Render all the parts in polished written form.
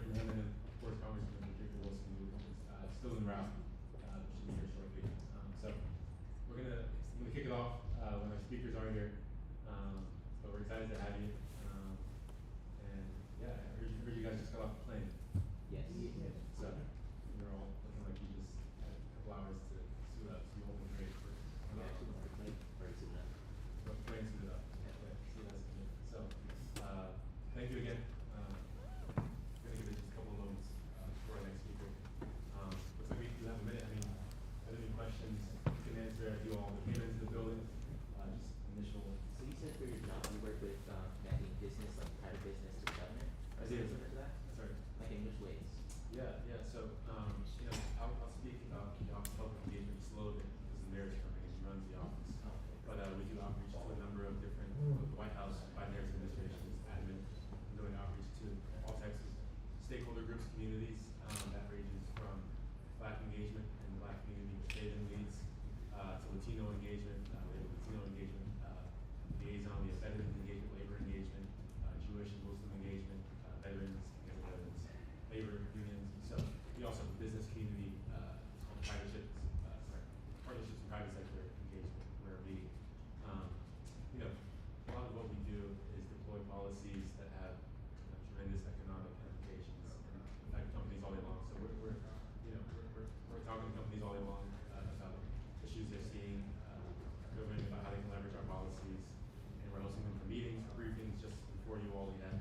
from him, and then of course Congressman Jacob Wilson, who is still en route, should be here shortly. So we're gonna kick it off when our speakers are here. But we're excited to have you. And yeah, I heard you guys just got off the plane. Yes. So you're all looking like you just had a couple hours to suit up, so you won't be great for We actually want to play first in that. playing suit up. Yeah, see that's good. So thank you again. We're gonna give it just a couple of moments before our next speaker. Looks like we do have a minute. I mean, are there any questions you can answer as you all came into the building? Just initial. So you said for your job you work with connecting business, like private business to government? I Or did. something like that? Sorry. Like in which ways? Yeah. So I'll speak about the Office of Public Engagement slogan because the mayor's company runs the office. Oh, okay. But we do outreach to a number of different the White House, Biden Harris administration is adamant in doing outreach to all types of stakeholder groups, communities. That ranges from Black engagement and the Black community, which David leads, to Latino engagement. We have a Latino engagement liaison. We have veterans engagement, labor engagement, Jewish and Muslim engagement, veterans, labor unions. So we also have a business community, it's called partnerships and private sector engagement, where we, a lot of what we do is deploy policies that have tremendous economic implications and affect companies all day long. So we're talking to companies all day long about issues they're seeing, government about how they can leverage our policies, and we're hosting them for meetings, for briefings. Just before you all, we had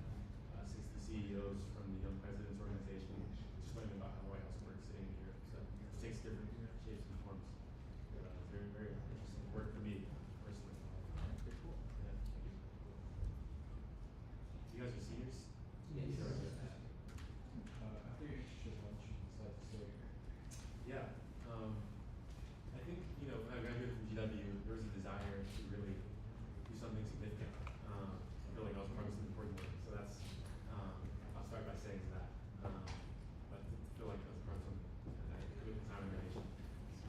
60 CEOs from the Young Presidents Organization, just learning about how the White House works sitting here. So it takes different shapes and forms. Very, very interesting work for me personally. Pretty cool. Yeah, thank you. You guys are seniors? Yes. I think you should lunch inside the store. Yeah. I think, when I graduated from GW, there was a desire to really do something significant. I feel like I was part of some important work. So that's, I'll start by saying that. But I feel like I was part of some good time in my nation.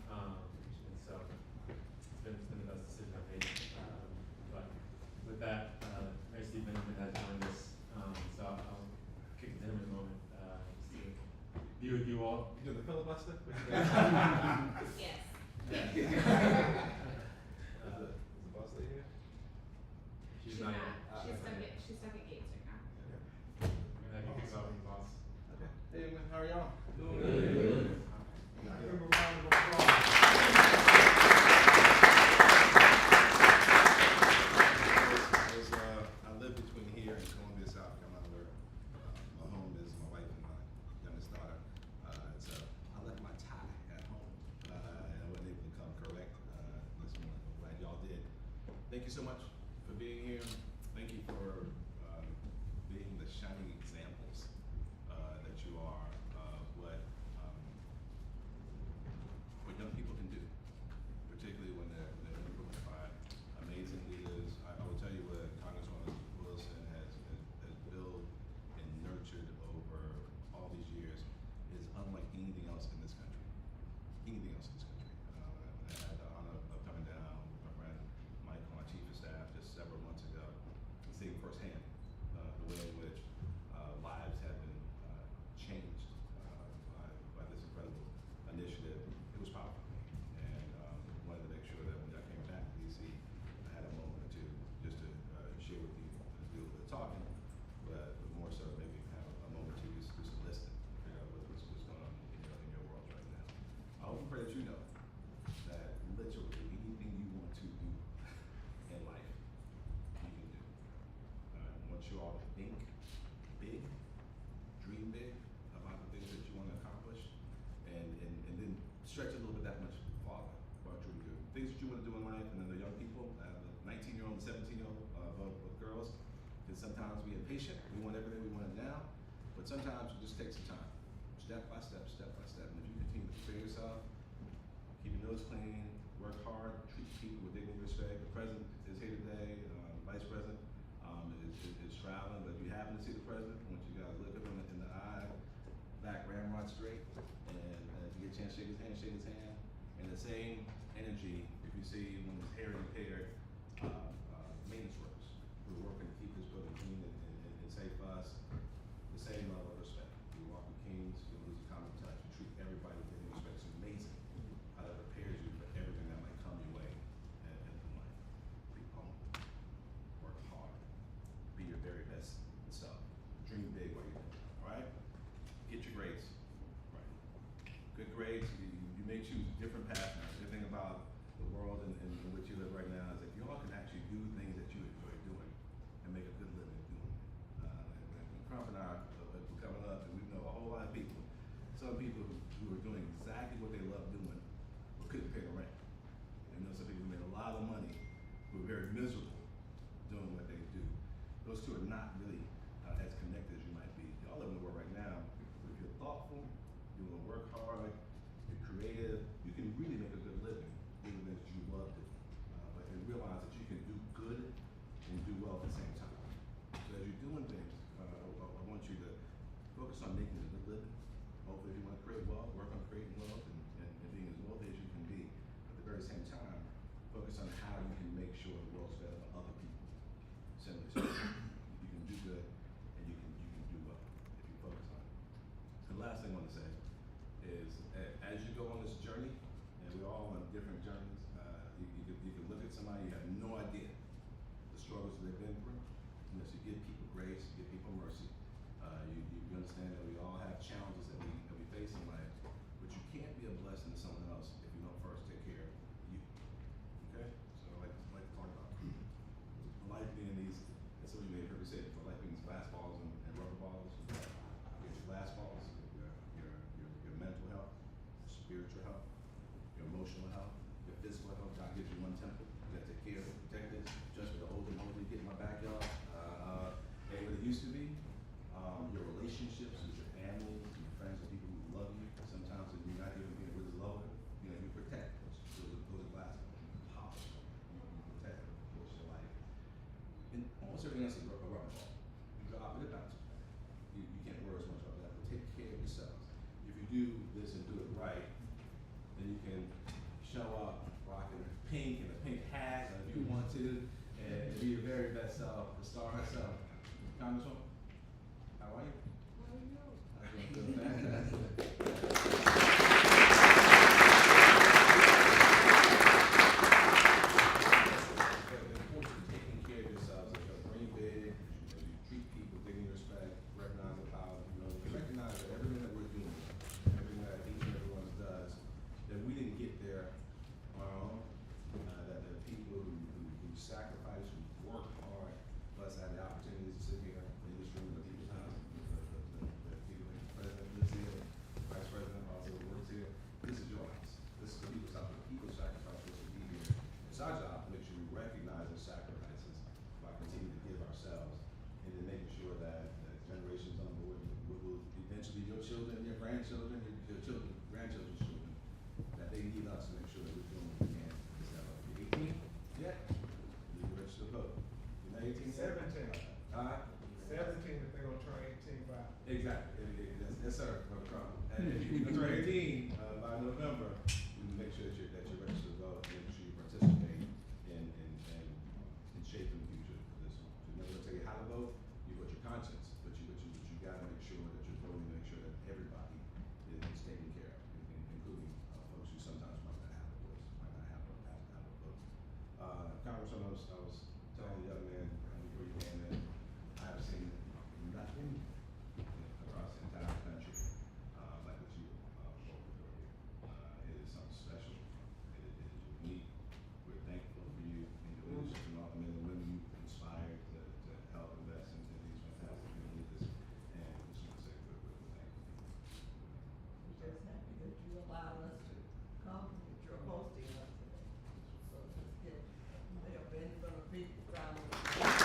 And so it's been the best decision I've made. But with that, Mayor Steve Benjamin has joined us. So I'll kick it to him in a moment. Just to be with you all. You doing the filibuster? Yes. Is the boss lady here? She's not yet. She's stuck at Gates right now. I'm gonna have you kick off, boss. Okay. Hey, man, how are y'all? Good. Can I give a round of applause? I live between here and Columbia, South Carolina, where my home is, my wife and my youngest daughter. So I left my tie at home, and I wasn't able to come correct this morning. I'm glad y'all did. Thank you so much for being here. Thank you for being the shining examples that you are of what young people can do, particularly when they're influenced by amazing leaders. I will tell you what Congresswoman Wilson has built and nurtured over all these years is unlike anything else in this country. Anything else in this country. I had the honor of coming down with my friend Mike, my chief of staff, just several months ago, and seeing firsthand the way in which lives have been changed by this incredible initiative. It was powerful, and wanted to make sure that when I came back to DC, I had a moment or two just to share with you, do a little bit of talking, but more so maybe have a moment to just listen, figure out what's going on in your world right now. I hope and pray that you know that literally anything you want to do in life, you can do. I want you all to think big, dream big about the things that you want to accomplish, and then stretch a little bit that much farther about you do. Things that you want to do in life, and then the young people, the 19-year-old and 17-year-old girls, can sometimes be impatient. We want everything, we want it now, but sometimes it just takes some time, step by step, step by step. And if you continue to prepare yourself, keep your nose clean, work hard, treat people with dignity and respect. The president is here today, vice president is traveling, but if you happen to see the president, I want you guys to look him in the eye, back ramrod straight, and if you get a chance to shake his hand. And the same energy, if you see when his hair impaired maintenance workers who are working to keep this building clean and safe for us, the same level of respect. You grades. Right. Good grades, you may choose different paths now. The thing about the world in which you live right now is that you all can actually do things that you enjoy doing and make a good living doing. When Crump and I were coming up, and we know a whole lot of people, some people who are doing exactly what they love doing but couldn't pay the rent. And you know some people who made a lot of money who are very miserable doing what they do. Those two are not really as connected as you might be. Y'all live in the world right now. If you're thoughtful, you want to work hard, you're creative, you can really make a good living doing things that you love doing. But and realize that you can do good and do well at the same time. So as you're doing things, I want you to focus on making a good living. Hopefully, if you want to create wealth, work on creating wealth and being as wealthy as you can be. At the very same time, focus on how you can make sure the world's better for other people. Simply so you can do good and you can do well if you focus on it. The last thing I want to say is as you go on this journey, and we're all on different journeys, you can look at somebody you have no idea the struggles that they've been through. You know, so you give people grace, you give people mercy. You understand that we all have challenges that we face in life, but you can't be a blessing to someone else if you don't first take care of you. Okay? So I like to talk about life being these, and so you may have heard me say it before, life being these glass balls and rubber balls. You get your glass balls, your mental health, spiritual health, your emotional health, your physical health. God gives you one temple. You gotta take care of it, protect it. Just for the older and older you get in my backyard, ain't what it used to be. Your relationships with your family, your friends, and people who love you. Sometimes if you're not even being really loving, you know, you protect those are glass balls. You pop them. You protect them. It's your life. And almost everything else is a rubber ball. You drop it, it bounces back. You can't worry as much about that, but take care of yourselves. If you do this and do it right, then you can show up rocking pink and a pink hat if you want to, and be your very best self, the star herself. Congresswoman, how are you? How are you? I'm doing good. Fantastic. The importance of taking care of yourselves, as you dream big, as you treat people, giving respect, recognize the power, recognize that everything that we're doing, everything that each and every one does, that we didn't get there on our own, that there are people who sacrifice, who work hard, plus have the opportunities to sit here in this room with people's house, the people like the president lives here, the vice president also works here. This is your house. This is the people's house. The people sacrifice for us to be here. It's our job to make sure we recognize those sacrifices by continuing to give ourselves and then making sure that generations on board will eventually your children, your grandchildren, your children, grandchildren's children, that they need us to make sure that we're doing what we can to step up. You're 18? Yeah. You can register to vote. You're not 18 yet? 17. 17 if they're gonna turn 18 by. Exactly. Yes, sir. No problem. And if you can turn 18 by November, we can make sure that you're registered to vote, make sure you participate in shaping the future of this. So we're not gonna tell you how to vote. You vote your conscience, but you gotta make sure that you're voting to make sure that everybody is taken care of, including folks who sometimes might not have a voice, might not have a vote. Congressman, I was telling the young man before you came in, I have seen nothing across the entire country like what you both are doing. It is something special. It is unique. We're thankful for you and your leadership and all the men and women you inspired to help invest in these fantastic young leaders. And we just want to say we're thankful. We're just happy that you allowed us to come, that you're hosting us today. So just give Mayor Benjamin a big round of applause.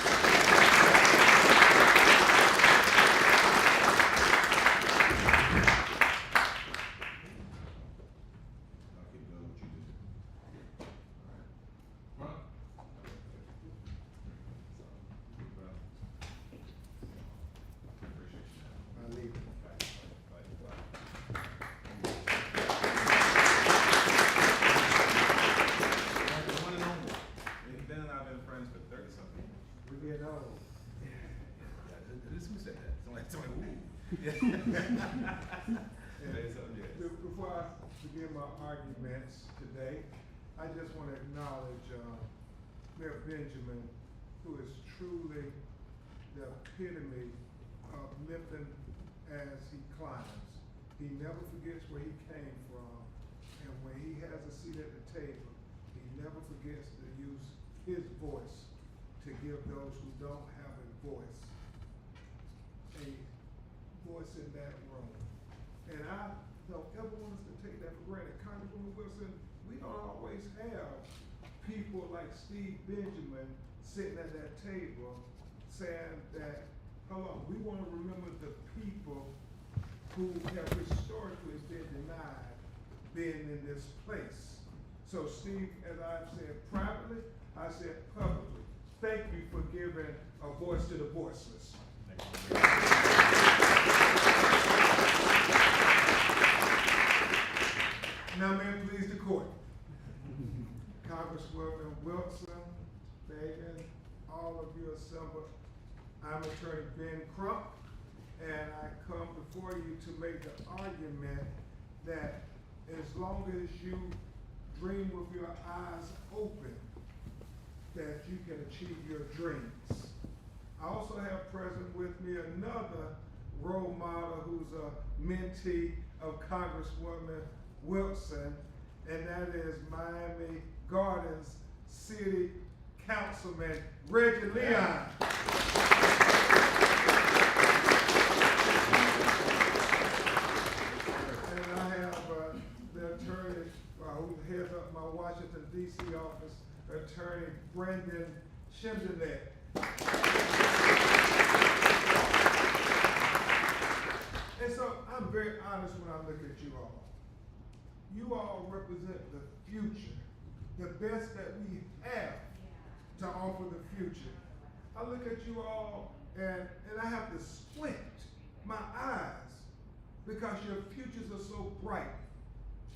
I'll keep doing what you do. All right. Run. Appreciate you. I leave. The one and only. Ben and I have been friends for 30-something. We get old. Yeah, this who said that? Somebody, ooh. Yeah. Say something, yes. Before I begin my arguments today, I just want to acknowledge Mayor Benjamin, who is truly the epitome of lifting as he climbs. He never forgets where he came from. And when he has a seat at the table, he never forgets to use his voice to give those who don't have a voice in that room. And I don't ever want us to take that for granted. Congresswoman Wilson, we don't always have people like Steve Benjamin sitting at that table saying that, hold on, we want to remember the people who have historically been denied being in this place. So Steve, as I've said privately, I said publicly, thank you for giving a voice to the voiceless. Now may it please the court. Congresswoman Wilson, Fagan, all of you assembled. I'm Attorney Ben Crump, and I come before you to make the argument that as long as you dream with your eyes open, that you can achieve your dreams. I also have present with me another role model who's a mentee of Congresswoman Wilson, and that is Miami Gardens City Councilman Reggie Leon. And I have the attorney who heads up my Washington, D.C. office, Attorney Brendan Schimdelet. And so I'm very honest when I look at you all. You all represent the future, the best that we have to offer the future. I look at you all and I have to squint my eyes because your futures are so bright.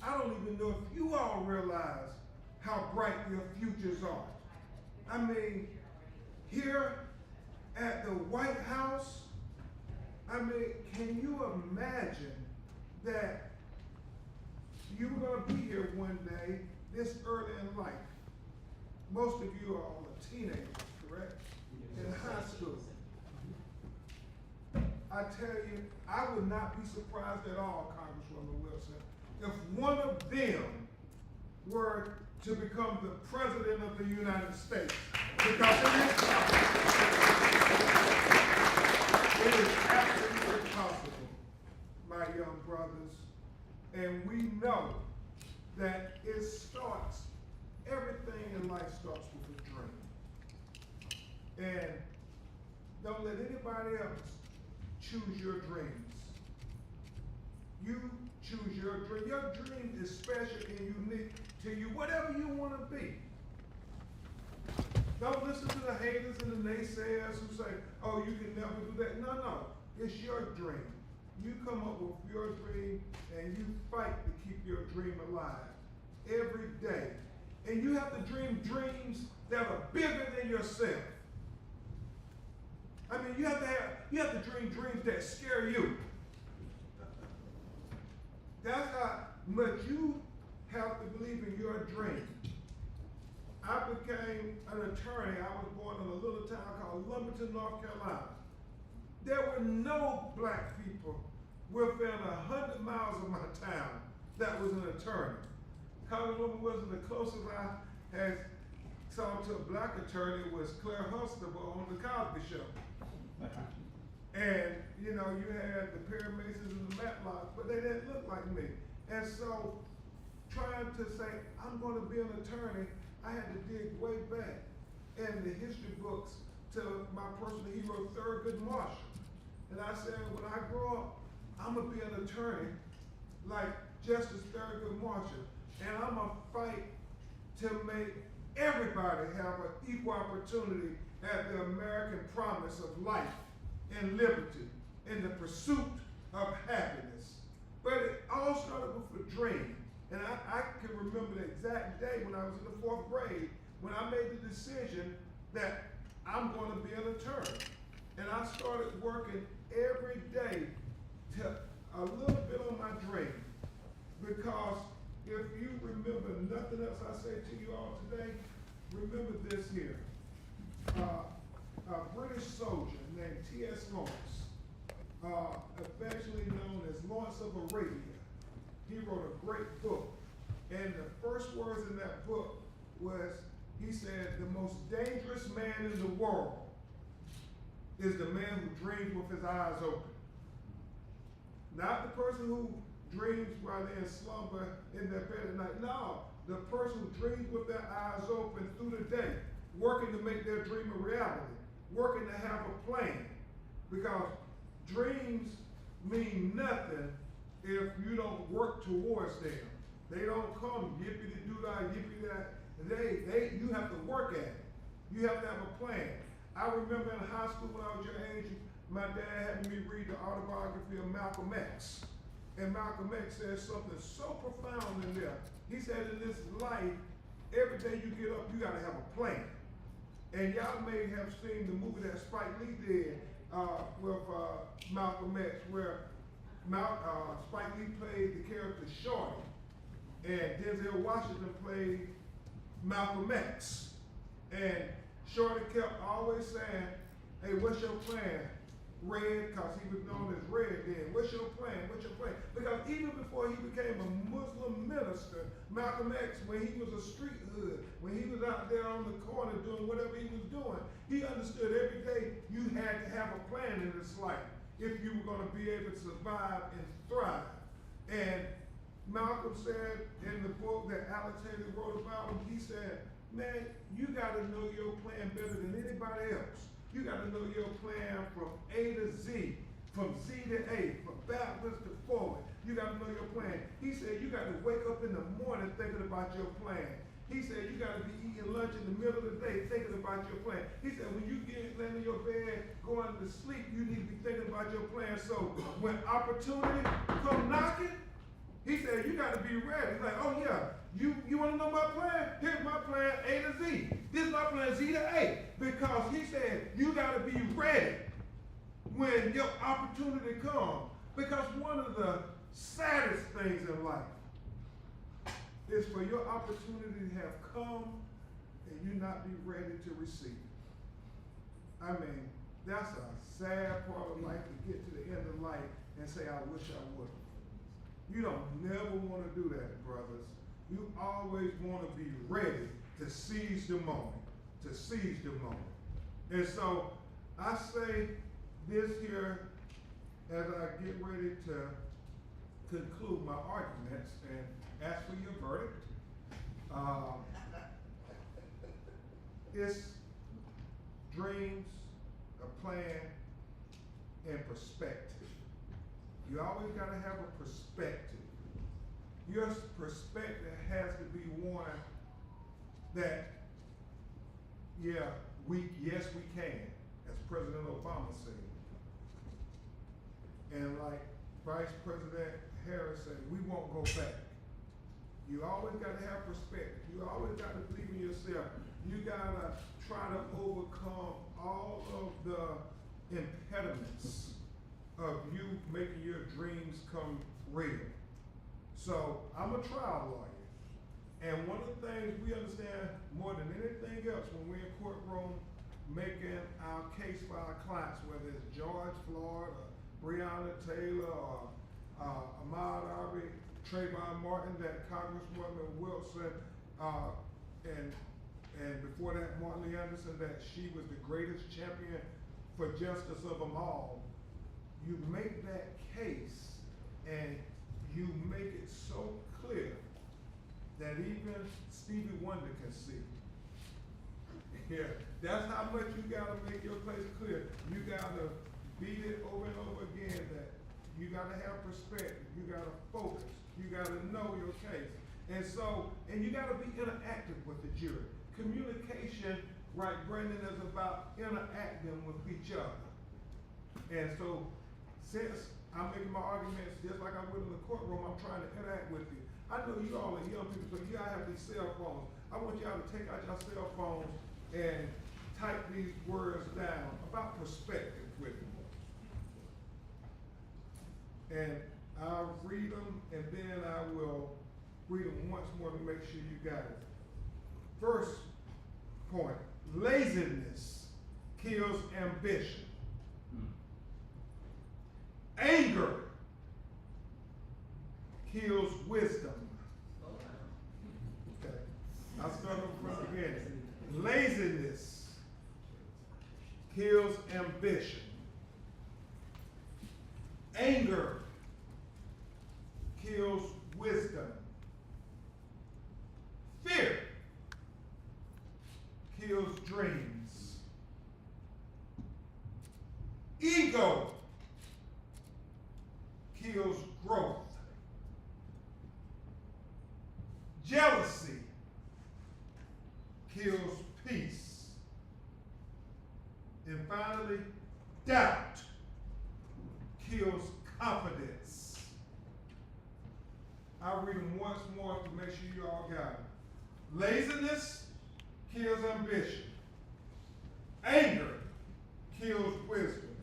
I don't even know if you all realize how bright your futures are. I mean, here at the White House, I mean, can you imagine that you're gonna be here one day this early in life? Most of you are all teenagers, correct? In high school. I tell you, I would not be surprised at all, Congresswoman Wilson, if one of them were to become the President of the United States. Because it is absolutely possible, my young brothers. And we know that it starts, everything in life starts with a dream. And don't let anybody else choose your dreams. You choose your dream. Your dream is special and unique to you, whatever you want to be. Don't listen to the haters and the naysayers who say, oh, you can never do that. No, no, it's your dream. You come up with your dream and you fight to keep your dream alive every day. And you have to dream dreams that are bigger than yourself. I mean, you have to dream dreams that scare you. That's how much you have to believe in your dream. I became an attorney. I was born in a little town called Lumberton, North Carolina. There were no black people within 100 miles of my town that was an attorney. Congresswoman Wilson, the closest I had saw to a black attorney was Claire Huxtable on the Cosby Show. And you know, you had the Perry Masons and the Matlocks, but they didn't look like me. And so, trying to say I'm going to be an attorney, I had to dig way back in the history books to my personal hero, Thurgood Marshall. And I said, when I grow up, I'm gonna be an attorney like Justice Thurgood Marshall, and I'm gonna fight to make everybody have an equal opportunity at the American promise of life and liberty in the pursuit of happiness. But it all started with a dream. And I can remember the exact day when I was in the 4th grade when I made the decision that I'm going to be an attorney. And I started working every day to a little bit on my dream. Because if you remember nothing else I say to you all today, remember this here. A British soldier named T.S. Lawrence, affectionately known as Lawrence of Arabia. He wrote a great book. And the first words in that book was, he said, the most dangerous man in the world is the man who dreams with his eyes open. Not the person who dreams while they're in slumber in their bed at night. No, the person who dreams with their eyes open through the day, working to make their dream a reality, working to have a plan. Because dreams mean nothing if you don't work towards them. They don't come yippee-doo-dah, yippee-that. You have to work at it. You have to have a plan. I remember in high school when I was your age, my dad had me read the autobiography of Malcolm X. And Malcolm X said something so profound in there. He said in this life, every day you get up, you gotta have a plan. And y'all may have seen the movie that Spike Lee did with Malcolm X, where Spike Lee played the character Shorty, and Denzel Washington played Malcolm X. And Shorty kept always saying, hey, what's your plan? Red, because he was known as Red then. What's your plan? What's your plan? Because even before he became a Muslim minister, Malcolm X, when he was a street hood, when he was out there on the corner doing whatever he was doing, he understood every day you had to have a plan in this life if you were going to be able to survive and thrive. And Malcolm said in the book that Alex Haley wrote about him, he said, man, you got to know your plan better than anybody else. You got to know your plan from A to Z, from Z to A, from backwards to forward. You got to know your plan. He said you got to wake up in the morning thinking about your plan. He said you got to be eating lunch in the middle of the day thinking about your plan. He said when you get laying in your bed going to sleep, you need to be thinking about your plan. So when opportunity come knocking, he said you got to be ready. He's like, oh yeah, you want to know my plan? Here's my plan, A to Z. This is my plan, Z to A. Because he said you got to be ready when your opportunity comes. Because one of the saddest things in life is for your opportunity to have come and you not be ready to receive it. I mean, that's a sad part of life, to get to the end of life and say, I wish I would. You don't never want to do that, brothers. You always want to be ready to seize the moment, to seize the moment. And so I say this here as I get ready to conclude my arguments and ask for your verdict. It's dreams, a plan, and perspective. You always got to have a perspective. Your perspective has to be one that, yes, we can, as President Obama said. And like Vice President Harris said, we won't go back. You always got to have perspective. You always got to believe in yourself. You got to try to overcome all of the impediments of you making your dreams come real. So I'm a trial lawyer. And one of the things we understand more than anything else when we're in courtroom making our case for our clients, whether it's George Floyd or Breonna Taylor or Ahmaud Arbery, Trayvon Martin, that Congresswoman Wilson, and before that Martin Lee Anderson, that she was the greatest champion for justice of them all. You make that case and you make it so clear that even Stevie Wonder can see. Yeah, that's how much you gotta make your case clear. You gotta beat it over and over again that you gotta have perspective, you gotta focus, you gotta know your case. And so, and you gotta be interactive with the jury. Communication, right, Brandon, is about interacting with each other. And so, since I'm making my arguments just like I would in the courtroom, I'm trying to interact with you. I know you all are young people, so you gotta have these cell phones. I want y'all to take out your cell phones and type these words down about perspective with me. And I'll read them, and then I will read them once more to make sure you got it. First point, laziness kills ambition. Anger Anger kills wisdom. Fear kills dreams. Ego kills growth. Jealousy kills peace. And finally, doubt kills confidence. I'll read them once more to make sure you all got it. Laziness kills ambition. Anger kills wisdom.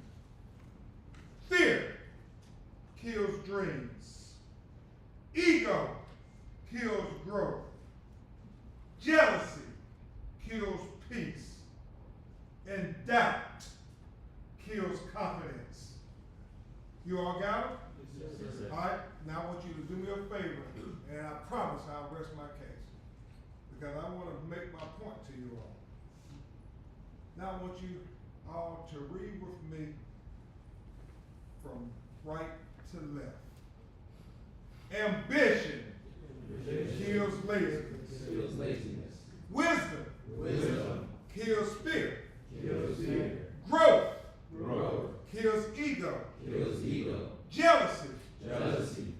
Fear kills dreams. Ego kills growth. Jealousy kills peace. And doubt kills confidence. You all got it? Yes, sir. All right, now I want you to do me a favor, and I promise I'll rest my case, because I want to make my point to you all. Now I want you all to read with me from right to left. Ambition kills laziness. Kills laziness. Wisdom Wisdom kills fear. kills fear. Growth Growth kills ego. kills ego. Jealousy, Jealousy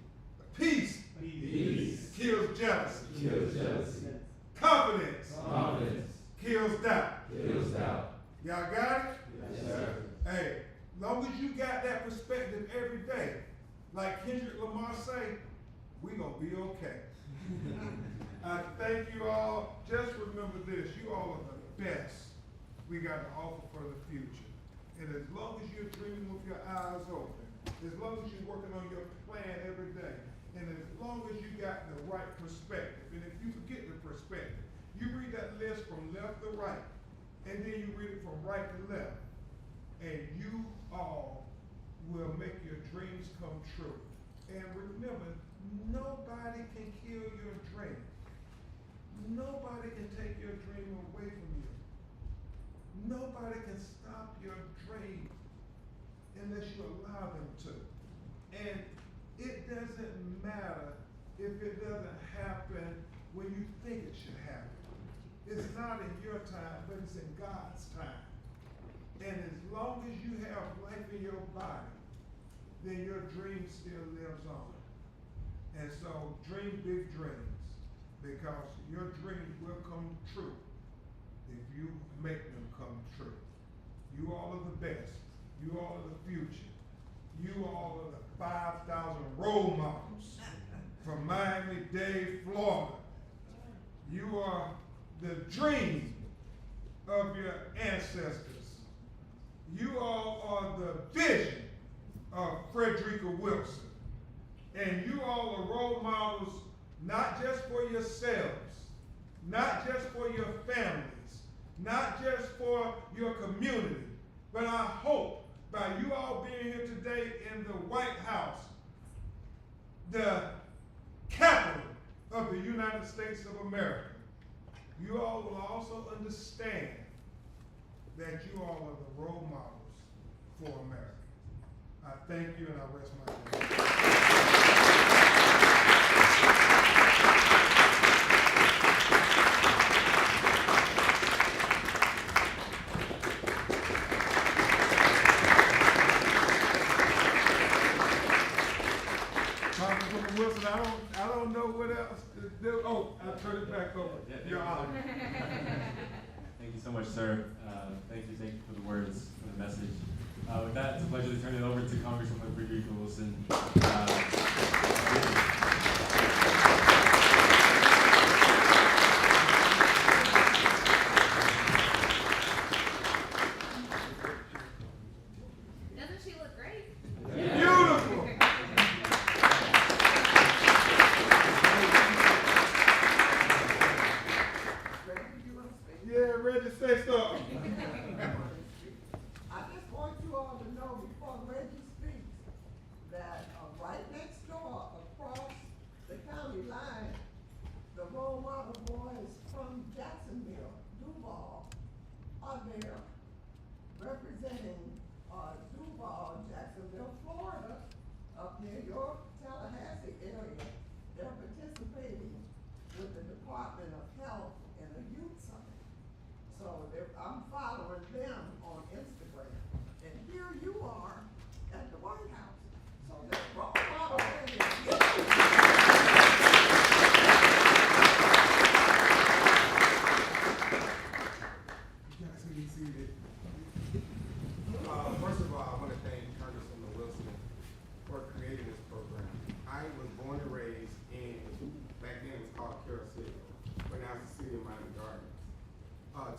peace Peace kills jealousy. kills jealousy. Confidence Confidence kills doubt. kills doubt. Y'all got it? Yes, sir. Hey, long as you got that perspective every day, like Kendrick Lamar say, we gonna be okay. I thank you all. Just remember this, you all are the best we got to offer for the future. And as long as you're dreaming with your eyes open, as long as you're working on your plan every day, and as long as you got the right perspective, and if you forget the perspective, you read that list from left to right, and then you read it from right to left, and you all will make your dreams come true. And remember, nobody can kill your dream. Nobody can take your dream away from you. Nobody can stop your dream unless you allow them to. And it doesn't matter if it doesn't happen when you think it should happen. It's not in your time, but it's in God's time. And as long as you have life in your body, then your dream still lives on. And so dream big dreams, because your dreams will come true if you make them come true. You all are the best. You all are the future. You all are the 5,000 role models from Miami-Dade, Florida. You are the dream of your ancestors. You all are the vision of Frederica Wilson. And you all are role models not just for yourselves, not just for your families, not just for your community, but I hope by you all being here today in the White House, the capital of the United States of America, you all will also understand that you all are the role models for America. I thank you and I rest my case. Congresswoman Wilson, I don't know what else to do. Oh, I'll turn it back over. Your Honor. Thank you so much, sir. Thank you for the words, for the message. With that, it's a pleasure to turn it over to Congresswoman Frederica Wilson. Doesn't she look great? Beautiful. Yeah, Reggie, say something. I just want you all to know before Reggie speaks that,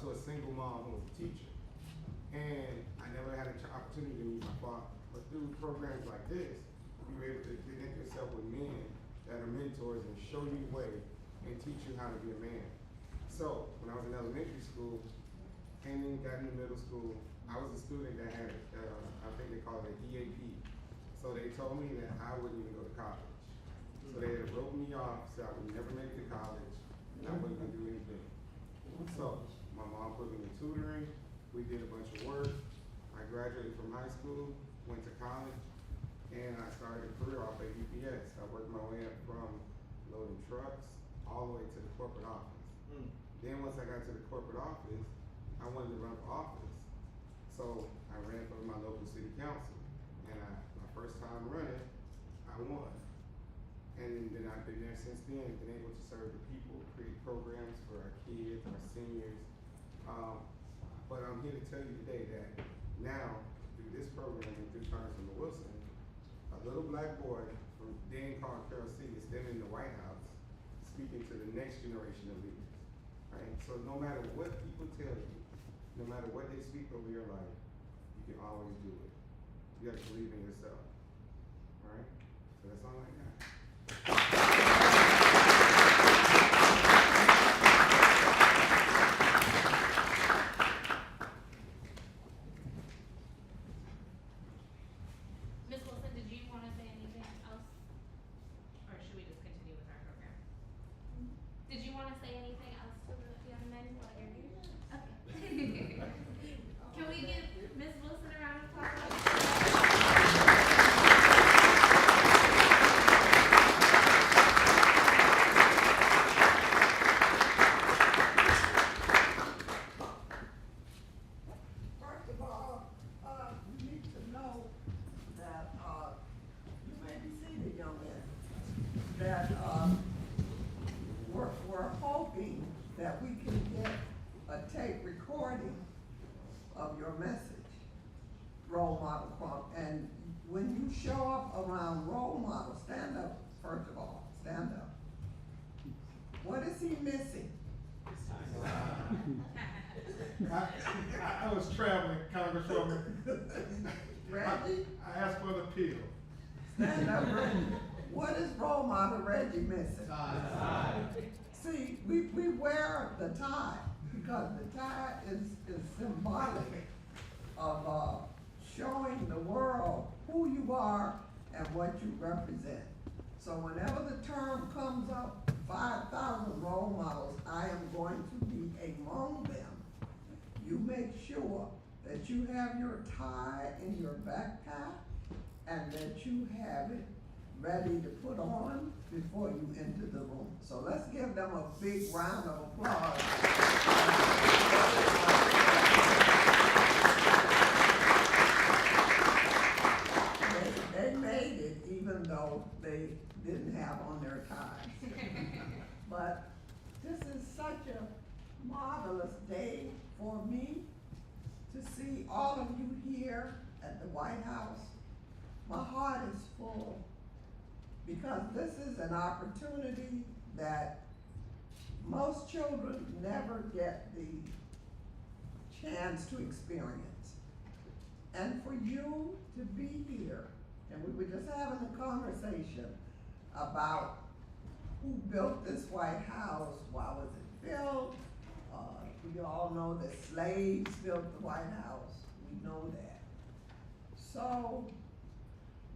to a single mom who was a teacher. And I never had an opportunity to meet my father. But through programs like this, you were able to connect yourself with men that are mentors and show you the way and teach you how to be a man. So when I was in elementary school, and then got into middle school, I was a student that had, I think they call it an EAP. So they told me that I wouldn't even go to college. So they had wrote me off, so I would never make it to college, and I wasn't gonna do anything. So my mom put me in tutoring, we did a bunch of work. I graduated from high school, went to college, and I started a career off at UPS. I worked my way up from loading trucks all the way to the corporate office. Then once I got to the corporate office, I wanted to run for office. So I ran for my local city council, and my first time running, I won. And then I've been there since then, been able to serve the people, create programs for our kids, our seniors. But I'm here to tell you today that now, through this program and through Congressman Wilson, a little black boy from then called Carroll City is standing in the White House speaking to the next generation of leaders. Right? So no matter what people tell you, no matter what they speak over your life, you can always do it. You have to believe in yourself. Alright? So that's all I got. Ms. Wilson, did you want to say anything else? Or should we just continue with our program? Did you want to say anything else to the young men while you're here? Okay. Can we give Ms. Wilson a round of applause? First of all, you need to know that, you may be seated, young man, that, we're hoping that we can get a tape recording of your message, role model quote. And when you show up around role model, stand up, first of all, stand up. What is he missing? I was traveling, Congresswoman. Reggie? I asked for the pill. Stand up, Reggie. What is role model Reggie missing? See, we wear the tie because the tie is symbolic of showing the world who you are and what you represent. So whenever the term comes up, 5,000 role models, I am going to be among them. You make sure that you have your tie in your backpack and that you have it ready to put on before you enter the room. So let's give them a big round of applause. They made it even though they didn't have on their ties. But this is such a marvelous day for me to see all of you here at the White House. My heart is full because this is an opportunity that most children never get the chance to experience. And for you to be here, and we were just having a conversation about who built this White House, why was it built? We all know that slaves built the White House, we know that. So,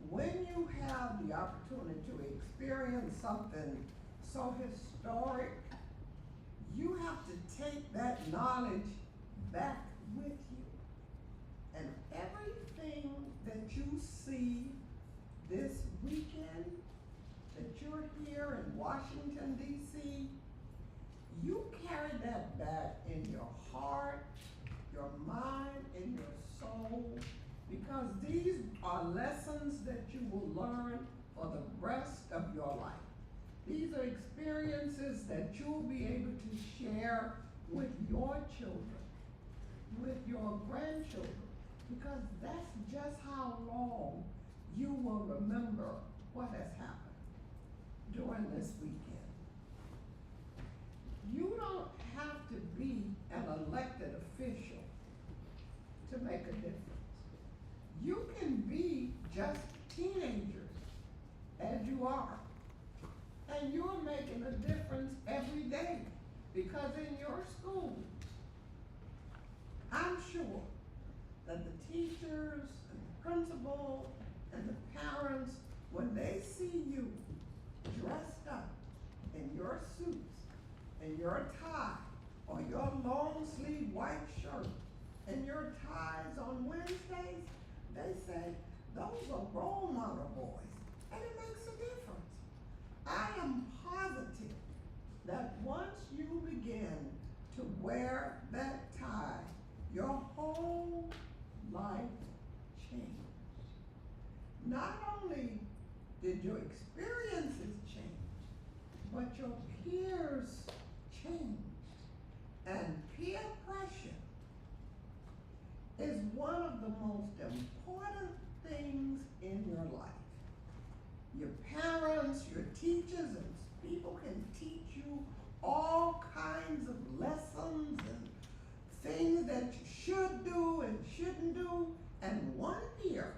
when you have the opportunity to experience something so historic, you have to take that knowledge back with you. And everything that you see this weekend, that you're here in Washington, D.C., you carry that back in your heart, your mind, and your soul, because these are lessons that you will learn for the rest of your life. These are experiences that you'll be able to share with your children, with your grandchildren, because that's just how long you will remember what has happened during this weekend. You don't have to be an elected official to make a difference. You can be just teenagers as you are, and you're making a difference every day, because in your school, I'm sure that the teachers and the principal and the parents, when they see you dressed up in your suits and your tie or your long sleeve white shirt and your ties on Wednesdays, they say, those are role model boys, and it makes a difference. I am positive that once you begin to wear that tie, your whole life changed. Not only did your experiences change, but your peers changed. And peer pressure is one of the most important things in your life. Your parents, your teachers, and people can teach you all kinds of lessons and things that you should do and shouldn't do, and one peer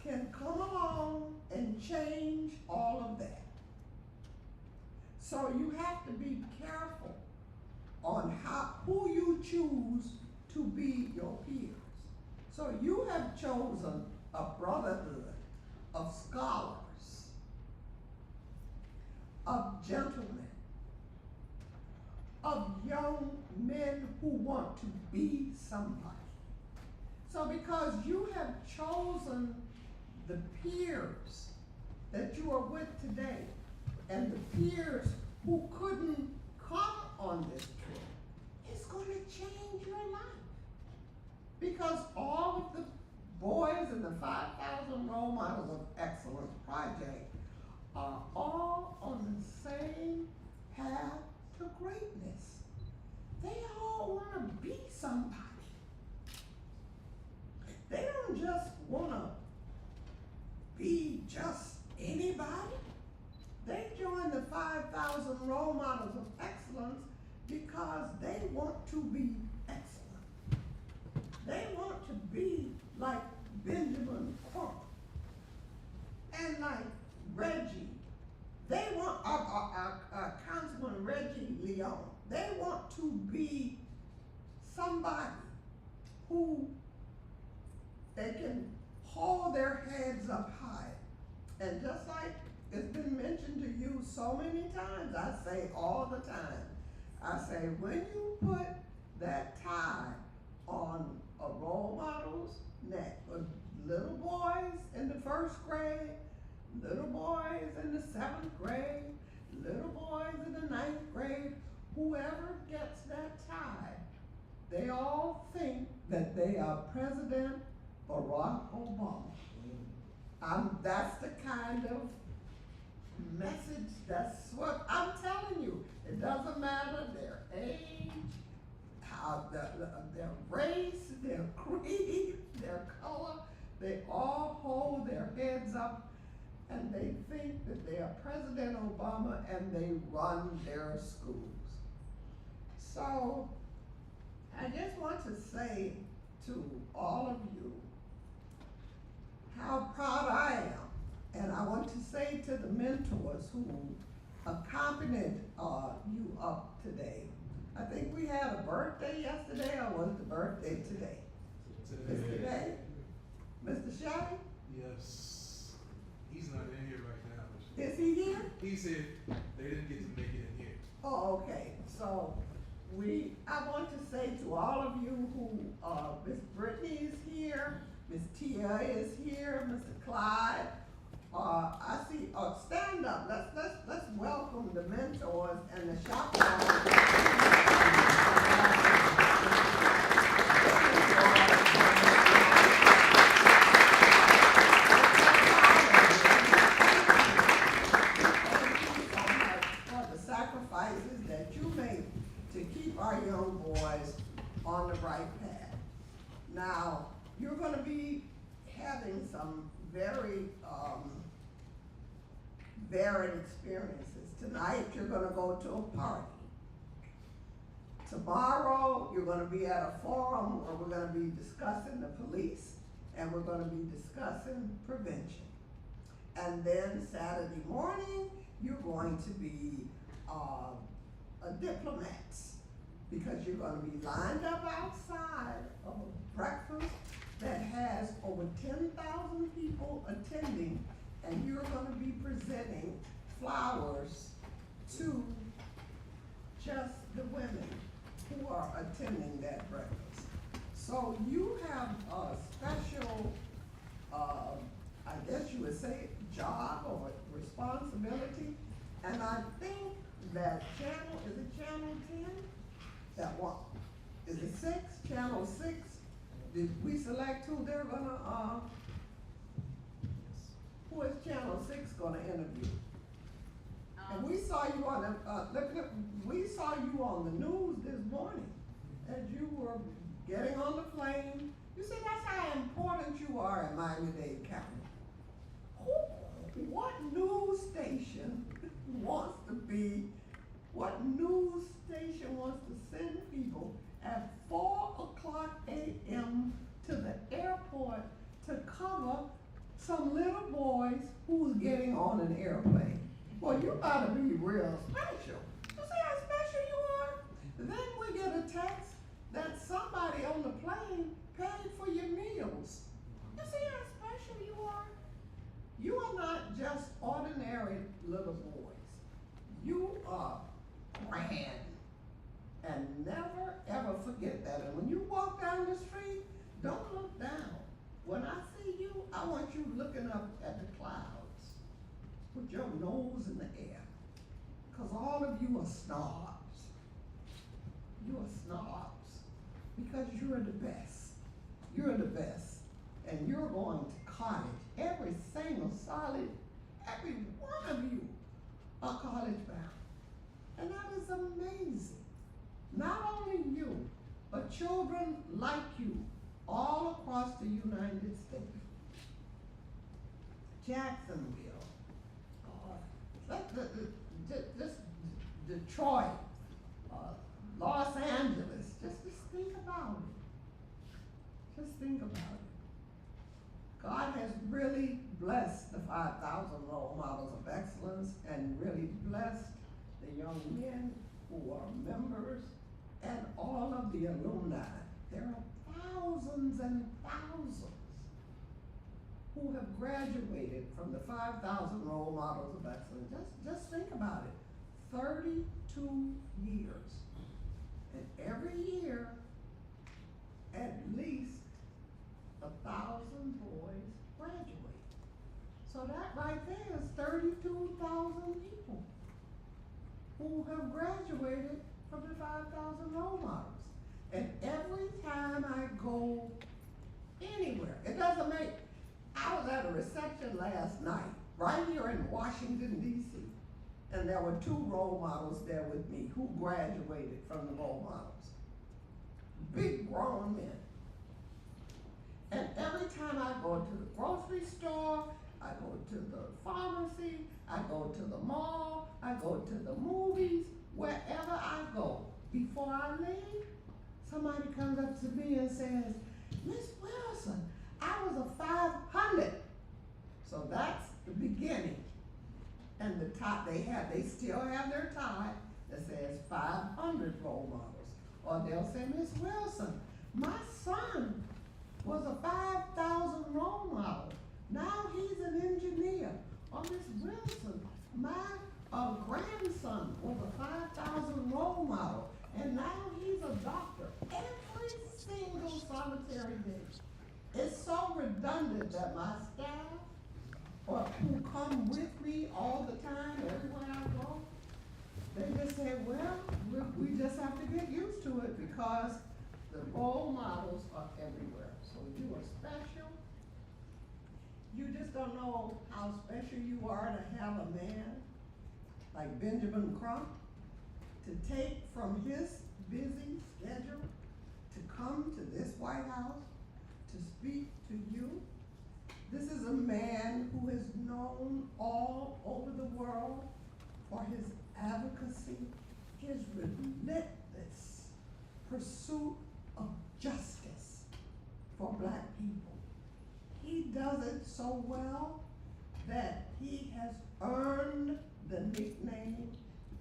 can come along and change all of that. So you have to be careful on who you choose to be your peers. So you have chosen a brotherhood of scholars, of gentlemen, of young men who want to be somebody. So because you have chosen the peers that you are with today, and the peers who couldn't come on this trip, it's going to change your life. Because all of the boys in the 5,000 Role Models of Excellence project are all on the same path to greatness. They all want to be somebody. They don't just want to be just anybody. They join the 5,000 Role Models of Excellence because they want to be excellent. They want to be like Benjamin Crump and like Reggie. They want Councilman Reggie Leon. They want to be somebody who they can hold their heads up high. And just like it's been mentioned to you so many times, I say all the time, I say, when you put that tie on a role model's neck, with little boys in the 1st grade, little boys in the 7th grade, little boys in the 9th grade, whoever gets that tie, they all think that they are President Barack Obama. That's the kind of message, that's what I'm telling you. It doesn't matter their age, how their race, their creed, their color, they all hold their heads up and they think that they are President Obama and they run their schools. So I just want to say to all of you how proud I am. And I want to say to the mentors who accompanied you up today. I think we had a birthday yesterday, or was the birthday today? It's today? Mr. Shelley? Yes. He's not in here right now. Is he here? He said they didn't get to make it in here. Oh, okay. So I want to say to all of you who, Miss Brittany is here, Miss Tia is here, Mr. Clyde. I see, stand up, let's welcome the mentors and the chaperones. For the sacrifices that you make to keep our young boys on the right path. Now, you're going to be having some very varied experiences. Tonight you're going to go to a party. Tomorrow, you're gonna be at a forum where we're gonna be discussing the police and we're gonna be discussing prevention. And then Saturday morning, you're going to be, a diplomats, because you're gonna be lined up outside of a breakfast that has over 10,000 people attending, and you're gonna be presenting flowers to just the women who are attending that breakfast. So you have a special, I guess you would say, job or responsibility, and I think that is it channel 10? That one, is it 6, channel 6? Did we select who they're gonna, who is channel 6 gonna interview? And we saw you on the, we saw you on the news this morning as you were getting on the plane. You said that's how important you are in Miami-Dade County. What news station wants to send people at 4:00 a.m. to the airport to cover some little boys who's getting on an airplane? Well, you gotta be real special. You see how special you are? Then we get a text that somebody on the plane paid for your meals. You see how special you are? You are not just ordinary little boys. You are grand. And never ever forget that. And when you walk down the street, don't look down. When I see you, I want you looking up at the clouds with your nose in the air. Because all of you are snobs. You are snobs because you're the best. You're the best. And you're going to college. Every single solid, every one of you are college bound. And that is amazing. Not only you, but children like you all across the United States. Jacksonville, just Detroit, Los Angeles, just think about it. Just think about it. God has really blessed the 5,000 role models of excellence and really blessed the young men who are members and all of the alumni. There are thousands and thousands who have graduated from the 5,000 role models of excellence. Just think about it, 32 years. And every year, at least 1,000 boys graduate. So that right there is 32,000 people who have graduated from the 5,000 role models. And every time I go anywhere, it doesn't make, I was at a reception last night, right here in Washington, D.C., and there were 2 role models there with me who graduated from the role models. Big grown men. And every time I go to the grocery store, I go to the pharmacy, I go to the mall, I go to the movies, wherever I go, before I leave, somebody comes up to me and says, Miss Wilson, I was a 500. So that's the beginning. And the top they still have their tie that says 500 role models. Or they'll say, Miss Wilson, my son was a 5,000 role model. Now he's an engineer. Or Miss Wilson, my grandson was a 5,000 role model. And now he's a doctor. Every single solitary day. It's so redundant that my staff, or who come with me all the time, everywhere I go, they just say, well, we just have to get used to it because the role models are everywhere. So you are special. You just don't know how special you are to have a man like Benjamin Crump to take from his busy schedule to come to this White House to speak to you. This is a man who is known all over the world for his advocacy, his relentless pursuit of justice for black people. He does it so well that he has earned the nickname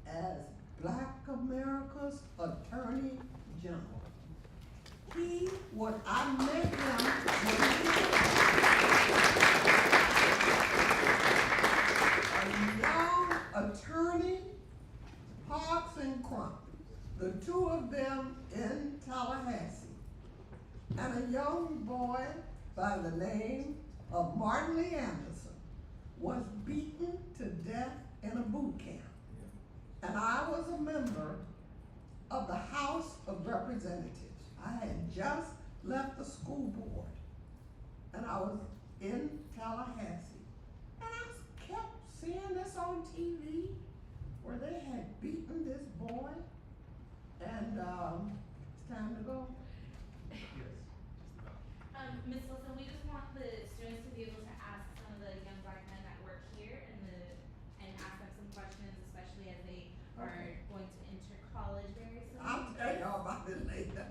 as Black America's Attorney General. I met him when he was a young attorney, Parks and Crump, the two of them in Tallahassee, and a young boy by the name of Martin Lee Anderson was beaten to death in a boot camp. And I was a member of the House of Representatives. I had just left the school board, and I was in Tallahassee. And I kept seeing this on TV, where they had beaten this boy, and it's time to go. Ms. Wilson, we just want the students to be able to ask some of the young black men that work here and ask them some questions, especially as they are going to enter college very soon. I'll tell y'all about this later.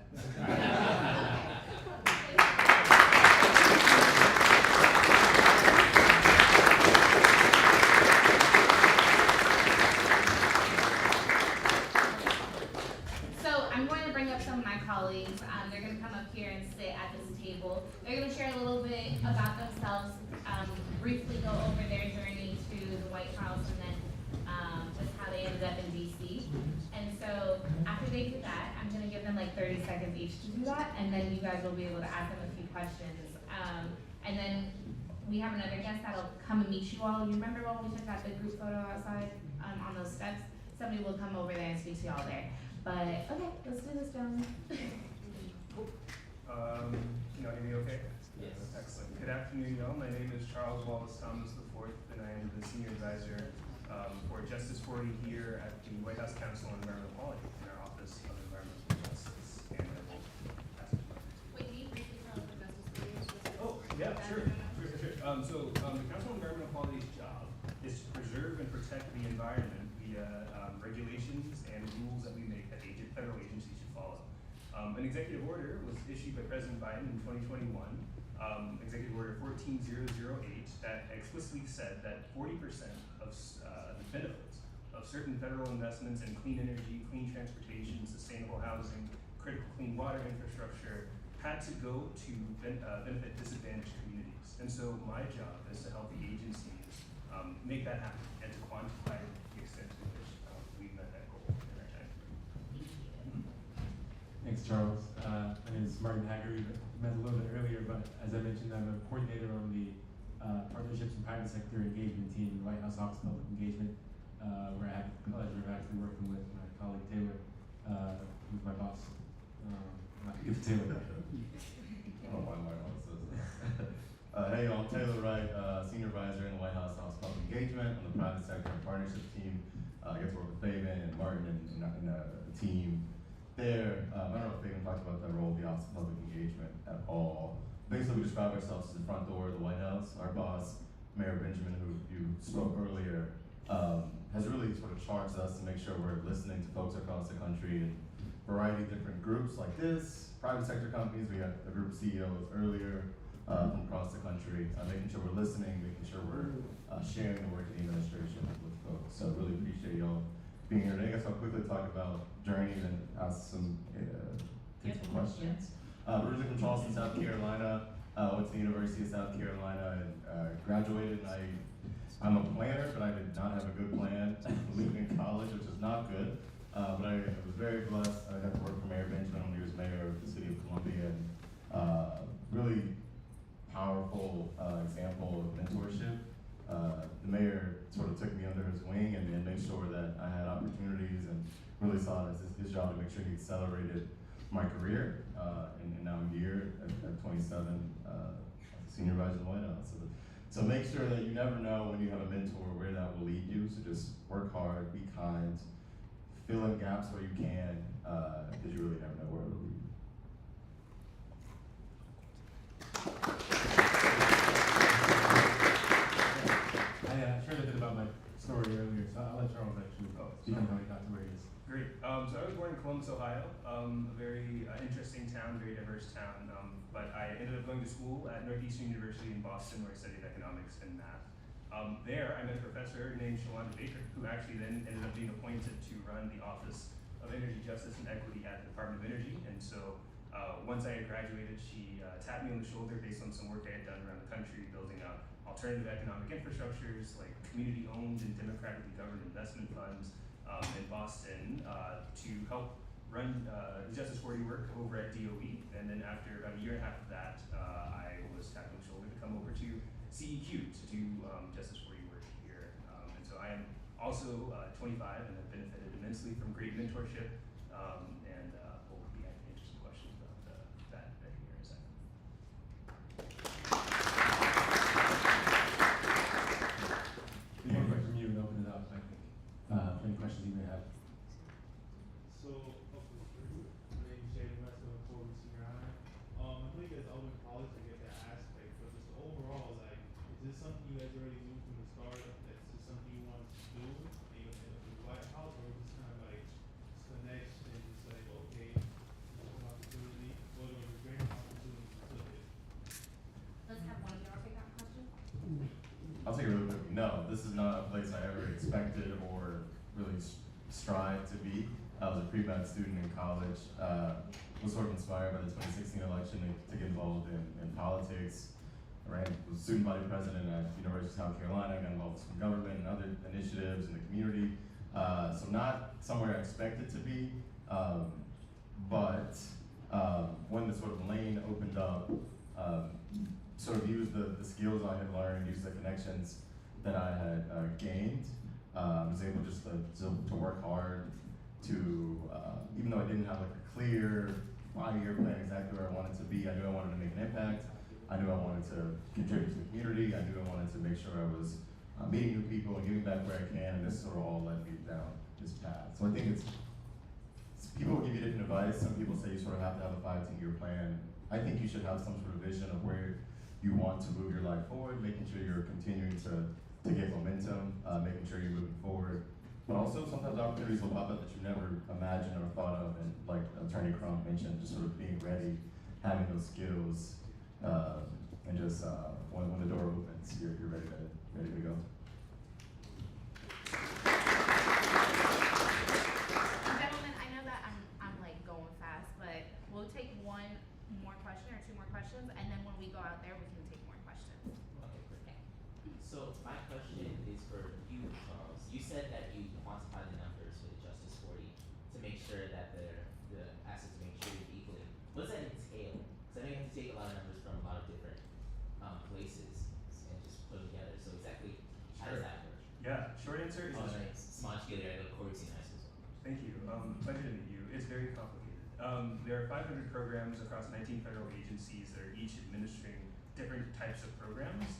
So I'm going to bring up some of my colleagues. They're going to come up here and sit at this table. They're going to share a little bit about themselves, briefly go over their journey to the White House, and then just how they ended up in DC. And so after they do that, I'm going to give them like 30 seconds each to do that, and then you guys will be able to ask them a few questions. And then we have another guest that'll come and meet you all. You remember when we took that big group photo outside on those steps? Somebody will come over there and speak to y'all there. But okay, let's do this, gentlemen. Can y'all hear me okay? Yes. Excellent. Good afternoon, y'all. My name is Charles Wallace Thomas IV, and I am the Senior Advisor for Justice 40 here at the White House Council on Environmental Quality in our Office of Environmental Justice. And I will pass it on. Wait, can you briefly tell us what Justice 40 is? Oh, yeah, sure. So the Council on Environmental Quality's job is to preserve and protect the environment via regulations and rules that we make that federal agencies should follow. An executive order was issued by President Biden in 2021, Executive Order 14008, that explicitly said that 40% of the benefits of certain federal investments in clean energy, clean transportation, sustainable housing, critical clean water infrastructure had to go to benefit disadvantaged communities. And so my job is to help the agencies make that happen and to quantify the extent to which we've met that goal in our time. Thanks, Charles. My name is Martin Hager. We met a little bit earlier, but as I mentioned, I'm a coordinator on the Partnerships and Private Sector Engagement team in the White House Office of Public Engagement, where I have the pleasure of actually working with my colleague Taylor, who's my boss. Not to give Taylor that. I don't mind my boss says that. Hey, I'm Taylor Wright, Senior Advisor in the White House Office of Public Engagement on the Private Sector and Partnerships team. I get to work with Fabian and Martin and the team there. I don't know if Fabian talked about the role of the Office of Public Engagement at all. Basically, we describe ourselves as the front door of the White House. Our boss, Mayor Benjamin, who you spoke earlier, has really sort of charged us to make sure we're listening to folks across the country and a variety of different groups like this, private sector companies. We had a group of CEOs earlier from across the country, making sure we're listening, making sure we're sharing the work of the administration with folks. So really appreciate y'all being here today. I guess I'll quickly talk about journey and ask some, take some questions. Originally from Charleston, South Carolina, went to the University of South Carolina and graduated. I'm a planner, but I did not have a good plan leaving college, which is not good. But I was very blessed. I got to work for Mayor Benjamin when he was mayor of the city of Columbia, and really powerful example of mentorship. The mayor sort of took me under his wing and made sure that I had opportunities, and really saw it as his job to make sure he accelerated my career. And now I'm here at 27, Senior Advisor in the White House. So make sure that you never know when you have a mentor where that will lead you. So just work hard, be kind, fill in gaps where you can, because you really never know where it will lead you. I shared a bit about my story earlier, so I'll let Charles actually speak on how he got to where he is. Great. So I was born in Columbus, Ohio. A very interesting town, very diverse town. But I ended up going to school at Northeastern University in Boston, where I studied economics and math. There, I met a professor named Shalonda Baker, who actually then ended up being appointed to run the Office of Energy Justice and Equity at the Department of Energy. And so once I had graduated, she tapped me on the shoulder based on some work I had done around the country, building out alternative economic infrastructures like community-owned and democratically governed investment funds in Boston to help run Justice 40 work over at DOE. And then after about a year and a half of that, I was tapped on the shoulder to come over to CEQ to do Justice 40 work here. And so I am also 25 and have benefited immensely from great mentorship, and we'll be answering some questions about that here in a second. We have a question from you and open it up, I think. Any questions you may have? So, my name is Jalen West of Colby Senior High. I know you guys open college to get that aspect, but just overall, like, is this something you guys already knew from the start? That's just something you wanted to do in the White House, or was this kind of like just connection and just like, okay, there's an opportunity, or there was a great opportunity to took it? Let's have one of y'all take that question. I'll take it really quickly. No, this is not a place I ever expected or really strive to be. I was a pre-med student in college. Was sort of inspired by the 2016 election to get involved in politics. I was student body president at University of South Carolina. Got involved with some government and other initiatives in the community. So not somewhere I expected to be, but when the sort of lane opened up, sort of used the skills I had learned, used the connections that I had gained. Was able just to work hard to, even though I didn't have like a clear 5-year plan exactly where I wanted to be, I knew I wanted to make an impact. I knew I wanted to contribute to the community. I knew I wanted to make sure I was meeting new people and giving back where I can, and this sort of all led me down this path. So I think people will give you different advice. Some people say you sort of have to have a 5-10-year plan. I think you should have some sort of vision of where you want to move your life forward, making sure you're continuing to get momentum, making sure you're moving forward. But also sometimes opportunities will pop up that you never imagined or thought of, and like Attorney Crum mentioned, just sort of being ready, having those skills, and just when the door opens, you're ready to go. Gentlemen, I know that I'm like going fast, but we'll take one more question or two more questions, and then when we go out there, we can take more questions. Okay, great. Okay. So my question is for you, Charles. You said that you quantify the numbers for the Justice 40 to make sure that the assets are being treated equally. What does that entail? Because I know you have to take a lot of numbers from a lot of different places and just put them together. So exactly how does that work? Yeah, short answer is Oh, nice. Smart together at the Corey T. Nice as well. thank you. Pleasure to meet you. It's very complicated. There are 500 programs across 19 federal agencies that are each administering different types of programs.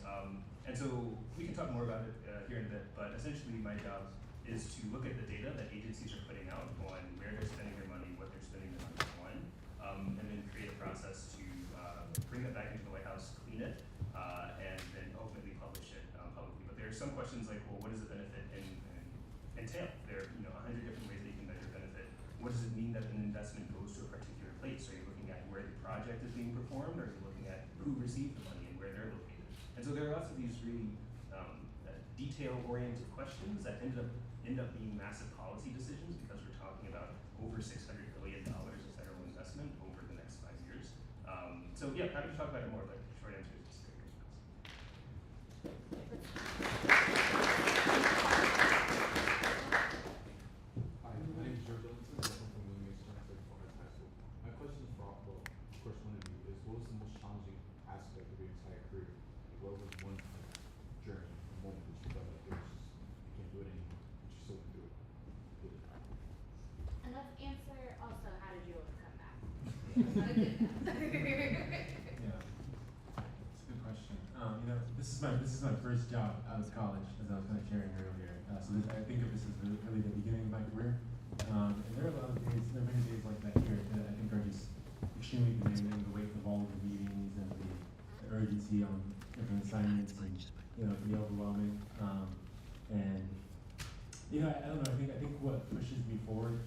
And so we can talk more about it here in a bit, but essentially my job is to look at the data that agencies are putting out on where they're spending their money, what they're spending their money on, and then create a process to bring it back into the White House, clean it, and then ultimately publish it publicly. But there are some questions like, well, what does the benefit entail? There are 100 different ways that you can measure benefit. What does it mean that an investment goes to a particular place? Are you looking at where the project is being performed, or are you looking at who received the money and where they're located? And so there are lots of these really detail-oriented questions that end up being massive policy decisions, because we're talking about over $600 billion of federal investment over the next 5 years. So yeah, happy to talk about it more, but the short answer is just very Hi, my name is George Ellington. I'm from William H. Johnson Forest High School. My question is for, well, of course, one of you is, what was the most challenging aspect of your entire career? What was one journey, a moment that you felt like it was just, you can't do it anymore, but you still went through it? And let's answer also, how did you overcome that? That's not a good no. Yeah, it's a good question. This is my first job out of college, as I was kind of sharing earlier. So I think of this as really the beginning of my career. And there are a lot of days, there are many days like that here that I think are just extremely demanding, the weight of all the meetings and the urgency on different assignments, and the overwhelming. And You know, I don't know. I think what pushes me forward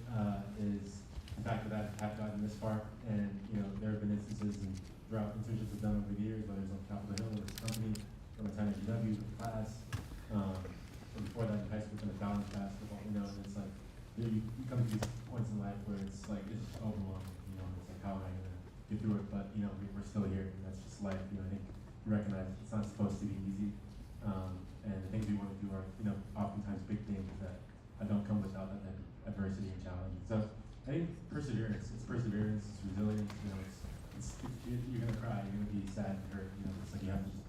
is the fact that I have gotten this far, and you know, there have been instances and throughout internships I've done over the years, whether it's on Capitol Hill or this company, from my time at GW, with class, or before that in high school, kind of balance basketball. You know, and it's like you come to these points in life where it's like it's just overwhelming. You know, and it's like how am I gonna get through it? But you know, we're still here, and that's just life. You know, I think we recognize it's not supposed to be easy. And the things we want to do are, you know, oftentimes big things that don't come without that type of adversity and challenge. So I think perseverance, it's resilience, you know, you're gonna cry, you're gonna be sad and hurt, you know, it's like you have to just